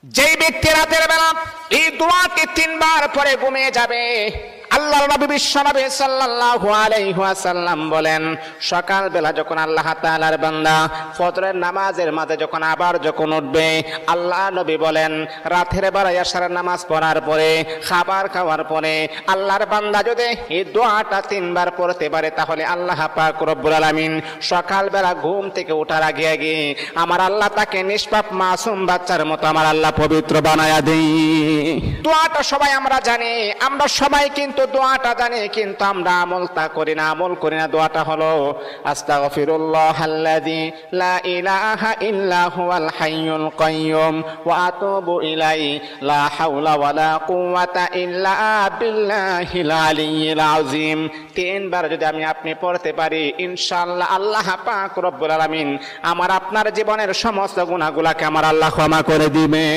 যেই ব্যক্তি রাতের বেলা এই দোয়াটি 3 বার পরে ঘুমিয়ে যাবে, আল্লাহর নবী বিশ্বনবী সাল্লাল্লাহু আলাইহি ওয়াসাল্লাম বলেন, সকাল বেলা যখন আল্লাহ তাআলার বান্দা ফজরের নামাজের মাঝে যখন উঠবে, আল্লাহ নবী বলেন রাতের বেলা এশার নামাজ পড়ার পরে, খাবার খাওয়ার পরে আল্লাহর বান্দা যদি এই দোয়াটা 3 বার পড়তে পারে, তাহলে আল্লাহ পাক রব্বুল আলামিন সকাল বেলা ঘুম থেকে ওঠার আগে আগে আমার আল্লাহ তাকে নিষ্পাপ মাসুম বাচ্চার মতো আমার আল্লাহ পবিত্র বানায়া দেই। দোয়াটা সবাই আমরা জানি, আমরা সবাই কিন্তু দোয়াটা জানি, কিন্তু আমরা আমল করি না। দোয়াটা হলো আস্তাগফিরুল্লাহাল্লাযী লা ইলাহা ইল্লা হুয়াল হাইয়ুল কাইয়্যুম ওয়া আতুবু ইলাইহি লা হাওলা ওয়ালা কুওয়াতা ইল্লা বিল্লাহিল আলিয়্যিল আযীম। 3 বার যদি আপনি পড়তে পারি, ইনশাআল্লাহ আল্লাহ পাক রব্বুল আলামিন আমার আপনার জীবনের সমস্ত গুনাহগুলোকে আমার আল্লাহ ক্ষমা করে দিবে।